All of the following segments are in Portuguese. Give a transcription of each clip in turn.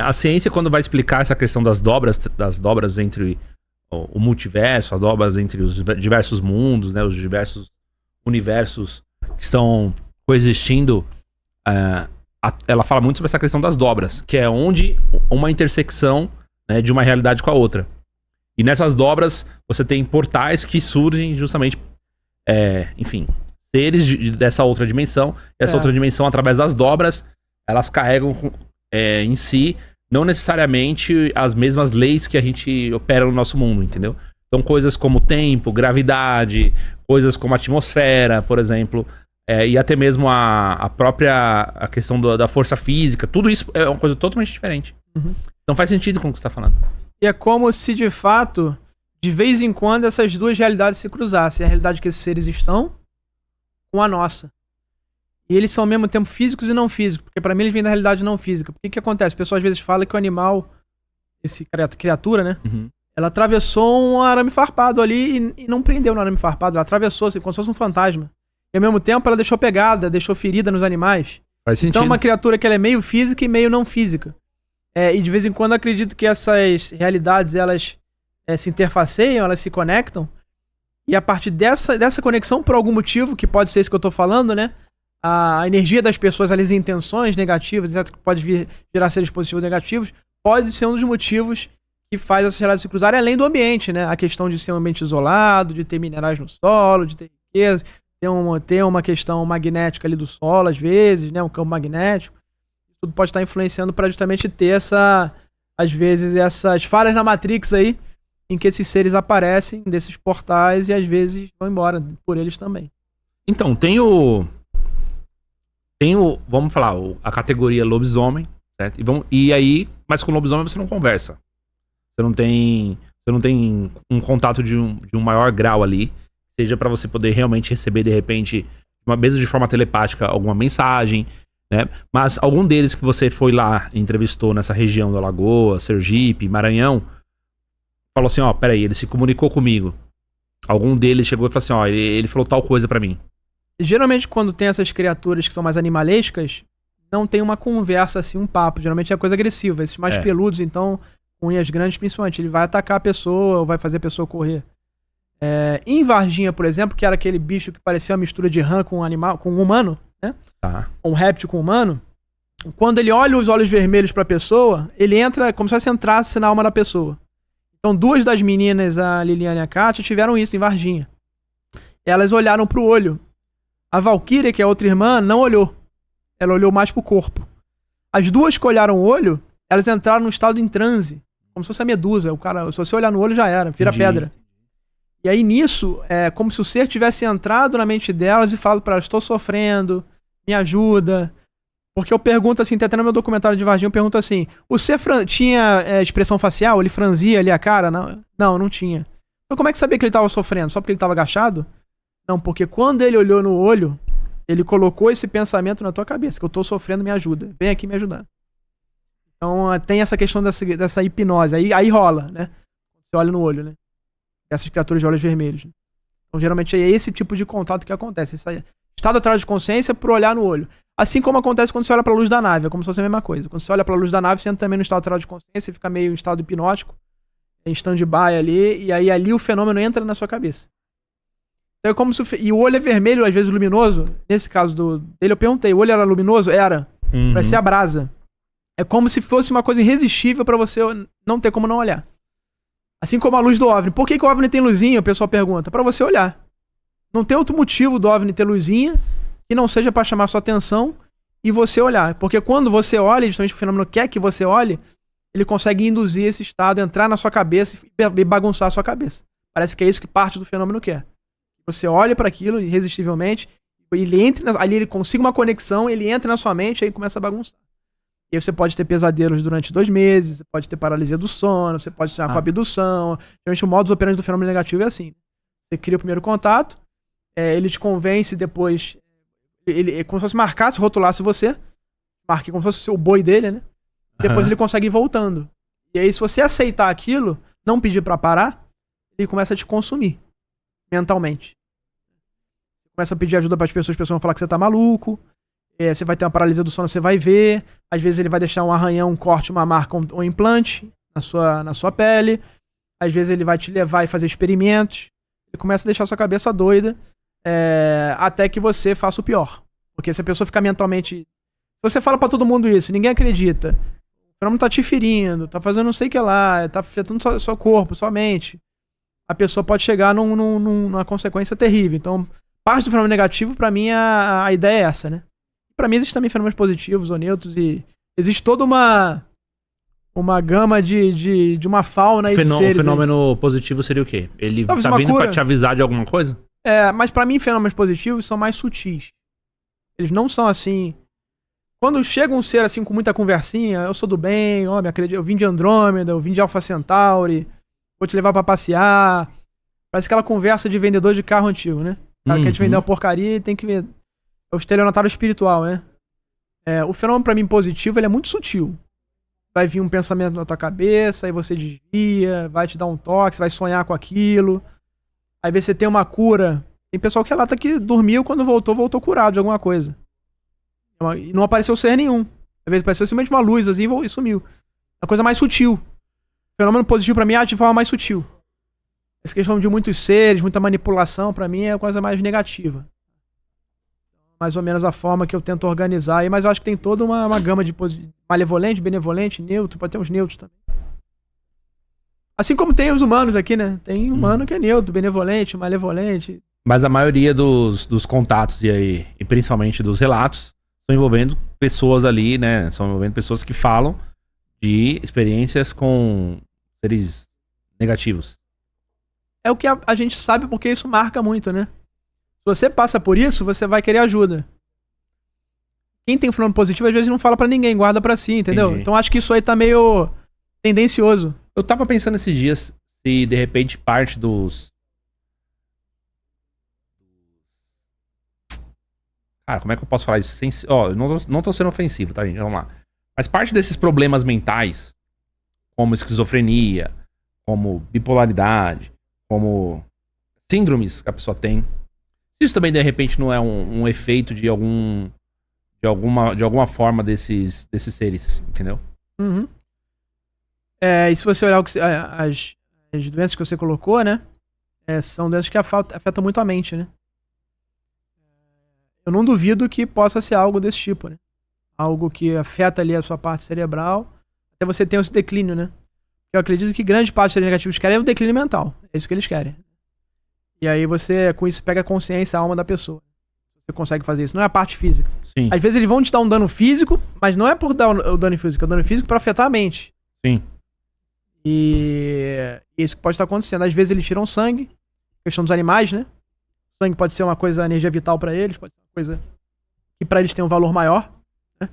A ciência, quando vai explicar essa questão das dobras entre o multiverso, as dobras entre os diversos mundos, né, os diversos universos que estão coexistindo, ela fala muito sobre essa questão das dobras, que é onde uma intersecção, né, de uma realidade com a outra. E nessas dobras, você tem portais que surgem justamente, enfim, seres dessa outra dimensão. E essa outra dimensão, através das dobras, elas carregam em si, não necessariamente as mesmas leis que a gente opera no nosso mundo, entendeu? Então, coisas como tempo, gravidade, coisas como atmosfera, por exemplo, e até mesmo a própria questão da força física, tudo isso é uma coisa totalmente diferente. Uhum. Então faz sentido com o que você está falando. E é como se, de fato, de vez em quando, essas duas realidades se cruzassem. A realidade que esses seres estão com a nossa. E eles são ao mesmo tempo físicos e não físicos, porque pra mim eles vêm da realidade não física. Por que acontece? O pessoal às vezes fala que o animal, esse criatura, né? Uhum. Ela atravessou um arame farpado ali e não prendeu no arame farpado. Ela atravessou, assim, como se fosse um fantasma. E ao mesmo tempo ela deixou pegada, deixou ferida nos animais. Faz sentido. Então é uma criatura que ela é meio física e meio não física. E de vez em quando eu acredito que essas realidades, elas se interfaceiam, elas se conectam. E a partir dessa conexão, por algum motivo, que pode ser isso que eu tô falando, né? A energia das pessoas, as intenções negativas, etc., que pode gerar seres positivos ou negativos, pode ser um dos motivos que faz essas realidades se cruzarem, além do ambiente, né? A questão de ser um ambiente isolado, de ter minerais no solo, de ter riqueza, ter uma questão magnética ali do solo, às vezes, né? Um campo magnético. Tudo pode estar influenciando para justamente ter às vezes, essas falhas na Matrix aí, em que esses seres aparecem desses portais e às vezes vão embora por eles também. Então, vamos falar, a categoria lobisomem, certo? E aí, mas com lobisomem você não conversa. Você não tem um contato de um maior grau ali, seja pra você poder realmente receber, de repente, mesmo de forma telepática, alguma mensagem, né? Mas algum deles que você foi lá e entrevistou nessa região da Alagoas, Sergipe, Maranhão, falou assim, peraí, ele se comunicou comigo. Algum deles chegou e falou assim, ele falou tal coisa pra mim. Geralmente, quando tem essas criaturas que são mais animalescas, não tem uma conversa assim, um papo. Geralmente é coisa agressiva. Esses mais peludos, então, com unhas grandes, principalmente, ele vai atacar a pessoa ou vai fazer a pessoa correr. Em Varginha, por exemplo, que era aquele bicho que parecia uma mistura de rã com um animal, com um humano, né? Tá. Um réptil com um humano. Quando ele olha os olhos vermelhos pra pessoa, ele entra como se fosse entrasse na alma da pessoa. Então, duas das meninas, a Liliane e a Kátia, tiveram isso em Varginha. Elas olharam pro olho. A Valkyria, que é a outra irmã, não olhou. Ela olhou mais pro corpo. As duas que olharam o olho, elas entraram num estado em transe. Como se fosse a medusa. O cara, se você olhar no olho, já era. Vira pedra. E aí, nisso, é como se o ser tivesse entrado na mente delas e falado pra elas, estou sofrendo, me ajuda. Porque eu pergunto assim, até no meu documentário de Varginha, eu pergunto assim, o ser tinha expressão facial? Ele franzia ali a cara? Não tinha. Então como é que sabia que ele tava sofrendo? Só porque ele tava agachado? Não, porque quando ele olhou no olho, ele colocou esse pensamento na tua cabeça, que eu tô sofrendo, me ajuda. Vem aqui me ajudar. Então tem essa questão dessa hipnose. Aí rola, né? Você olha no olho, né? Essas criaturas de olhos vermelhos. Então geralmente é esse tipo de contato que acontece. Esse estado atrás de consciência por olhar no olho. Assim como acontece quando você olha pra luz da nave. É como se fosse a mesma coisa. Quando você olha pra luz da nave, você entra também no estado atrás de consciência, fica meio em estado hipnótico, em stand-by ali, e aí ali o fenômeno entra na sua cabeça. Então é como se e o olho é vermelho, às vezes luminoso. Nesse caso dele, eu perguntei, o olho era luminoso? Era. Parecia a brasa. É como se fosse uma coisa irresistível pra você não ter como não olhar. Assim como a luz do OVNI. Por que o OVNI tem luzinha? O pessoal pergunta. Pra você olhar. Não tem outro motivo do OVNI ter luzinha que não seja pra chamar sua atenção e você olhar. Porque quando você olha, justamente o fenômeno quer que você olhe, ele consegue induzir esse estado, entrar na sua cabeça e bagunçar a sua cabeça. Parece que é isso que parte do fenômeno quer. Você olha para aquilo irresistivelmente, ali ele consiga uma conexão, ele entra na sua mente e aí começa a bagunçar. E aí você pode ter pesadelos durante 2 meses, você pode ter paralisia do sono, você pode ter uma abdução. Geralmente o modus operandi do fenômeno negativo é assim. Você cria o primeiro contato, ele te convence depois, ele como se fosse marcasse, rotulasse você, marque como se fosse o boi dele, né? Depois ele consegue ir voltando. E aí se você aceitar aquilo, não pedir pra parar, ele começa a te consumir mentalmente. Começa a pedir ajuda para as pessoas vão falar que você tá maluco. Você vai ter uma paralisia do sono, você vai ver. Às vezes ele vai deixar um arranhão, um corte, uma marca, um implante na sua pele. Às vezes ele vai te levar e fazer experimentos. Ele começa a deixar a sua cabeça doida até que você faça o pior. Porque se a pessoa ficar mentalmente... Se você fala pra todo mundo isso, ninguém acredita. O fenômeno tá te ferindo, tá fazendo não sei o que lá, tá afetando seu corpo, sua mente. A pessoa pode chegar numa consequência terrível. Então, parte do fenômeno negativo, pra mim, a ideia é essa, né? Pra mim, existem também fenômenos positivos ou neutros e existe toda uma gama de uma fauna aí de seres. O fenômeno positivo seria o quê? Ele Talvez tá vindo cura. pra te avisar de alguma coisa? Mas pra mim, fenômenos positivos são mais sutis. Eles não são assim... Quando chega um ser assim com muita conversinha, eu sou do bem, ó, me acredito, eu vim de Andrômeda, eu vim de Alpha Centauri, vou te levar pra passear. Parece aquela conversa de vendedor de carro antigo, né? O cara quer te vender uma porcaria e tem que ver. É o estelionatário espiritual, né? O fenômeno pra mim positivo, ele é muito sutil. Vai vir um pensamento na tua cabeça, aí você desvia, vai te dar um toque, você vai sonhar com aquilo. Aí você tem uma cura. Tem pessoal que relata que dormiu, quando voltou curado de alguma coisa. E não apareceu ser nenhum. Às vezes apareceu simplesmente uma luz assim e sumiu. É uma coisa mais sutil. O fenômeno positivo pra mim é de forma mais sutil. Essa questão de muitos seres, muita manipulação, pra mim é a coisa mais negativa. Mais ou menos a forma que eu tento organizar aí, mas eu acho que tem toda uma gama de malevolente, benevolente, neutro, pode ter uns neutros também. Assim como tem os humanos aqui, né? Tem humano que é neutro, benevolente, malevolente. Mas a maioria dos contatos e principalmente dos relatos estão envolvendo pessoas ali, né? São envolvendo pessoas que falam de experiências com seres negativos. É o que a gente sabe porque isso marca muito, né? Se você passa por isso, você vai querer ajuda. Quem tem um fenômeno positivo, às vezes não fala pra ninguém, guarda pra si, entendeu? Entendi. Então acho que isso aí tá meio tendencioso. Eu tava pensando esses dias se de repente parte dos... Cara, como é que eu posso falar isso? Eu não tô sendo ofensivo, tá, gente? Vamos lá. Mas parte desses problemas mentais, como esquizofrenia, como bipolaridade, como síndromes que a pessoa tem, isso também, de repente, não é um efeito de alguma forma desses seres, entendeu? Uhum. E se você olhar as doenças que você colocou, né? São doenças que afetam muito a mente, né? Eu não duvido que possa ser algo desse tipo, né? Algo que afeta ali a sua parte cerebral, até você ter esse declínio, né? Eu acredito que grande parte dos seres negativos querem é o declínio mental. É isso que eles querem. E aí você, com isso, pega a consciência, a alma da pessoa. Você consegue fazer isso. Não é a parte física. Sim. Às vezes eles vão te dar um dano físico, mas não é por dar o dano físico, é o dano físico pra afetar a mente. Sim. E isso que pode estar acontecendo. Às vezes eles tiram sangue. Questão dos animais, né? O sangue pode ser uma coisa, energia vital pra eles, pode ser uma coisa que pra eles tem um valor maior. Né?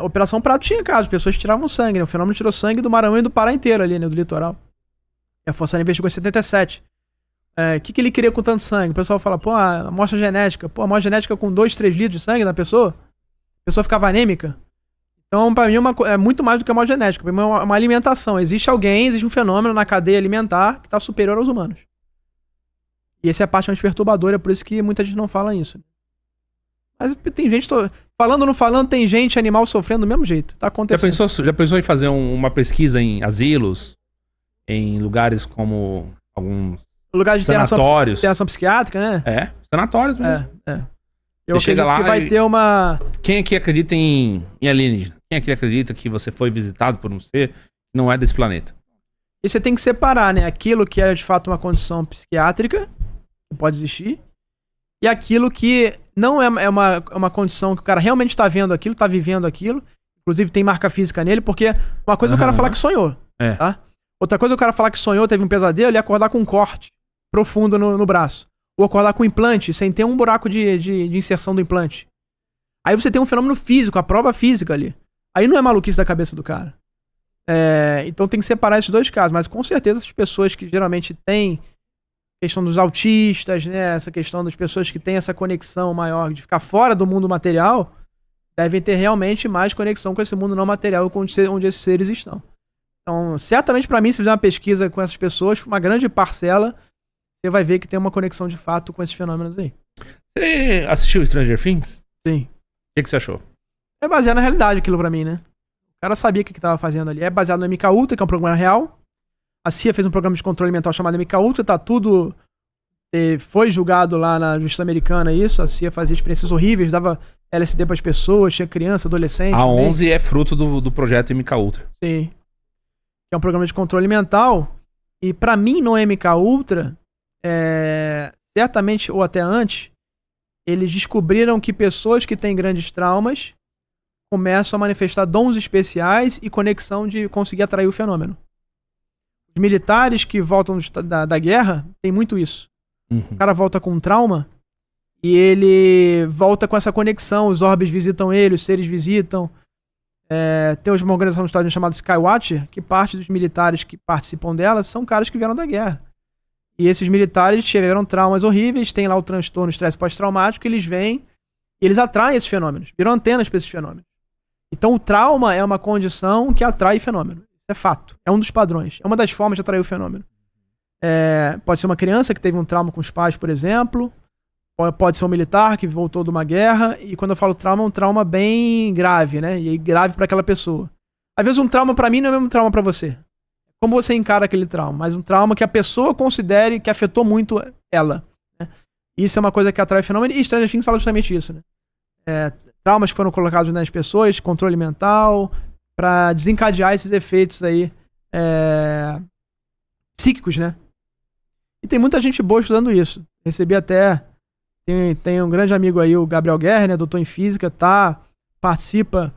Operação Prato tinha caso, as pessoas tiravam sangue, né? O fenômeno tirou sangue do Maranhão e do Pará inteiro ali, né? Do litoral. E a Força Aérea investigou em 77. O que ele queria com tanto sangue? O pessoal fala, pô, a amostra genética. Pô, a amostra genética com 2, 3 litros de sangue na pessoa? A pessoa ficava anêmica. Então, pra mim, é muito mais do que a amostra genética. Pra mim, é uma alimentação. Existe um fenômeno na cadeia alimentar que tá superior aos humanos. E essa é a parte mais perturbadora, é por isso que muita gente não fala isso. Mas tem gente, falando ou não falando, tem gente, animal sofrendo do mesmo jeito. Tá acontecendo. Já pensou em fazer uma pesquisa em asilos? Em lugares como alguns lugares de sanatórios? Internação psiquiátrica, né? Sanatórios mesmo. Eu chega acredito lá que vai ter uma... Quem aqui acredita em alienígena? Quem aqui acredita que você foi visitado por um ser que não é desse planeta? E você tem que separar, né? Aquilo que é de fato uma condição psiquiátrica, que pode existir, e aquilo que não é uma condição que o cara realmente tá vendo aquilo, tá vivendo aquilo, inclusive tem marca física nele, porque uma coisa é o cara falar que sonhou, tá? Outra coisa é o cara falar que sonhou, teve um pesadelo e acordar com um corte profundo no braço. Ou acordar com um implante, sem ter um buraco de inserção do implante. Aí você tem um fenômeno físico, a prova física ali. Aí não é maluquice da cabeça do cara. Então tem que separar esses dois casos. Mas com certeza essas pessoas que geralmente têm questão dos autistas, né? Essa questão das pessoas que têm essa conexão maior de ficar fora do mundo material, devem ter realmente mais conexão com esse mundo não material onde esses seres estão. Então, certamente pra mim, se fizer uma pesquisa com essas pessoas, uma grande parcela, você vai ver que tem uma conexão de fato com esses fenômenos aí. Você assistiu Stranger Things? Sim. O que você achou? É baseado na realidade aquilo pra mim, né? O cara sabia o que tava fazendo ali. É baseado no MKUltra, que é um programa real. A CIA fez um programa de controle mental chamado MKUltra, tá tudo... Foi julgado lá na Justiça Americana isso. A CIA fazia experiências horríveis, dava LSD pras pessoas, tinha criança, adolescente. A 11 é fruto do projeto MKUltra. Sim. Que é um programa de controle mental. E pra mim, no MKUltra, certamente, ou até antes, eles descobriram que pessoas que têm grandes traumas começam a manifestar dons especiais e conexão de conseguir atrair o fenômeno. Os militares que voltam da guerra têm muito isso. O cara volta com um trauma e ele volta com essa conexão. Os orbes visitam ele, os seres visitam. Tem uma organização nos Estados Unidos chamada Skywatcher, que parte dos militares que participam dela são caras que vieram da guerra. E esses militares tiveram traumas horríveis, tem lá o transtorno estresse pós-traumático, eles vêm e eles atraem esses fenômenos, viram antenas para esses fenômenos. Então o trauma é uma condição que atrai fenômeno. Isso é fato. É um dos padrões. É uma das formas de atrair o fenômeno. Pode ser uma criança que teve um trauma com os pais, por exemplo. Pode ser um militar que voltou de uma guerra. E quando eu falo trauma, é um trauma bem grave, né? E grave para aquela pessoa. Às vezes um trauma para mim não é o mesmo trauma para você. Como você encara aquele trauma? Mas um trauma que a pessoa considere que afetou muito ela. Né? Isso é uma coisa que atrai fenômeno. E Stranger Things fala justamente isso, né? Traumas que foram colocados nas pessoas, controle mental, para desencadear esses efeitos aí psíquicos, né? E tem muita gente boa estudando isso. Recebi até... Tem um grande amigo aí, o Gabriel Guerra, né, doutor em física, participa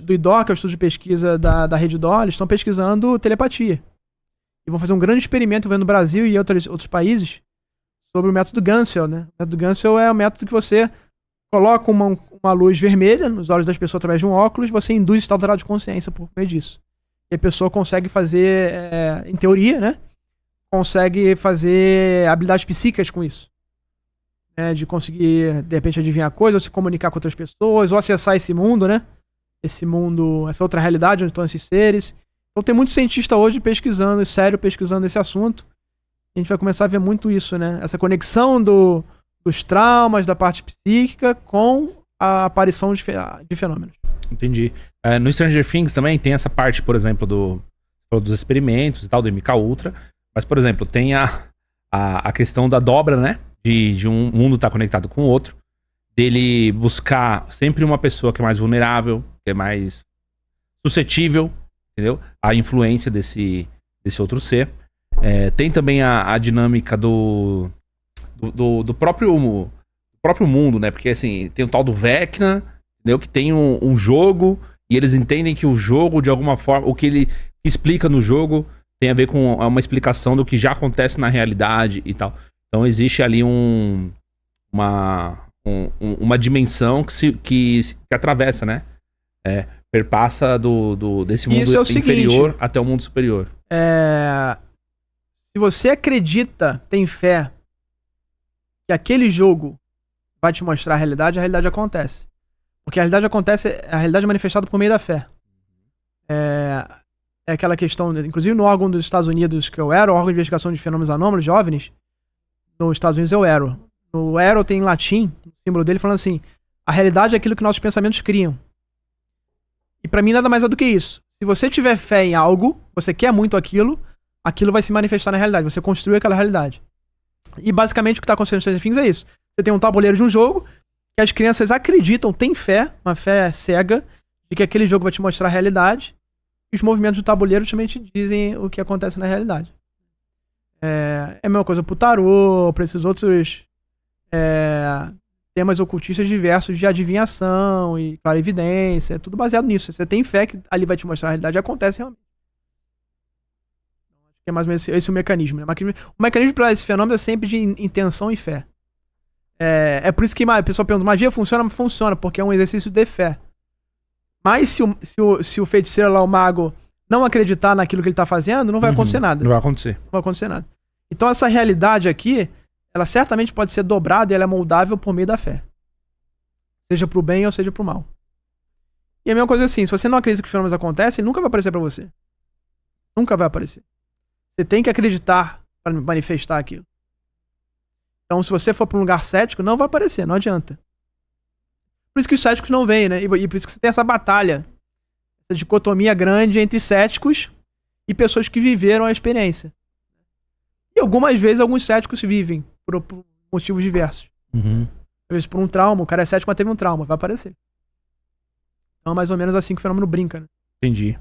do IDOR, que é o estudo de pesquisa da Rede DOR. Eles estão pesquisando telepatia. E vão fazer um grande experimento no Brasil e outros países sobre o método Gansiel, né? O método Gansiel é o método que você coloca uma luz vermelha nos olhos das pessoas através de um óculos, você induz estado alterado de consciência por meio disso. E a pessoa consegue fazer, em teoria, né? Consegue fazer habilidades psíquicas com isso. De conseguir, de repente, adivinhar coisas, ou se comunicar com outras pessoas, ou acessar esse mundo, né? Esse mundo, essa outra realidade onde estão esses seres. Então tem muito cientista hoje pesquisando esse assunto. A gente vai começar a ver muito isso, né? Essa conexão dos traumas, da parte psíquica com a aparição de fenômenos. Entendi. No Stranger Things também tem essa parte, por exemplo, dos experimentos e tal, do MKUltra. Mas, por exemplo, tem a questão da dobra, né? De um mundo estar conectado com o outro. Dele buscar sempre uma pessoa que é mais vulnerável, que é mais suscetível, entendeu? À influência desse outro ser. Tem também a dinâmica do próprio mundo, né? Porque, assim, tem o tal do Vecna, entendeu? Que tem um jogo, e eles entendem que o jogo, de alguma forma, o que ele explica no jogo tem a ver com uma explicação do que já acontece na realidade e tal. Então existe ali uma dimensão que atravessa, né? Perpassa desse mundo inferior até o mundo superior. Se você acredita, tem fé que aquele jogo vai te mostrar a realidade acontece. Porque a realidade é manifestada por meio da fé. É aquela questão, inclusive no órgão dos Estados Unidos, que é o ERO, o órgão de investigação de fenômenos anômalos de OVNIs, nos Estados Unidos é o ERO. No ERO tem em latim, o símbolo dele falando assim, a realidade é aquilo que nossos pensamentos criam. E pra mim nada mais é do que isso. Se você tiver fé em algo, você quer muito aquilo vai se manifestar na realidade, você construiu aquela realidade. E basicamente o que tá acontecendo nos Stranger Things é isso. Você tem um tabuleiro de um jogo, que as crianças acreditam, têm fé, uma fé cega, de que aquele jogo vai te mostrar a realidade, e os movimentos do tabuleiro justamente dizem o que acontece na realidade. É a mesma coisa pro tarô, pra esses outros temas ocultistas diversos de adivinhação e clarividência, é tudo baseado nisso. Você tem fé que ali vai te mostrar a realidade, acontece realmente. Acho que é mais ou menos esse o mecanismo, né? O mecanismo para esse fenômeno é sempre de intenção e fé. É por isso que a pessoa pergunta, magia funciona? Funciona, porque é um exercício de fé. Mas se o feiticeiro lá, o mago, não acreditar naquilo que ele tá fazendo, não vai acontecer nada. Não vai acontecer. Não vai acontecer nada. Então essa realidade aqui, ela certamente pode ser dobrada e ela é moldável por meio da fé. Seja pro bem ou seja pro mal. E a mesma coisa assim, se você não acredita que os fenômenos acontecem, ele nunca vai aparecer pra você. Nunca vai aparecer. Você tem que acreditar para manifestar aquilo. Então se você for pra um lugar cético, não vai aparecer, não adianta. Por isso que os céticos não vêm, né? E por isso que você tem essa batalha, essa dicotomia grande entre céticos e pessoas que viveram a experiência. E algumas vezes, alguns céticos vivem por motivos diversos. Uhum. Às vezes por um trauma, o cara é cético, mas teve um trauma, vai aparecer. Então é mais ou menos assim que o fenômeno brinca, né? Entendi.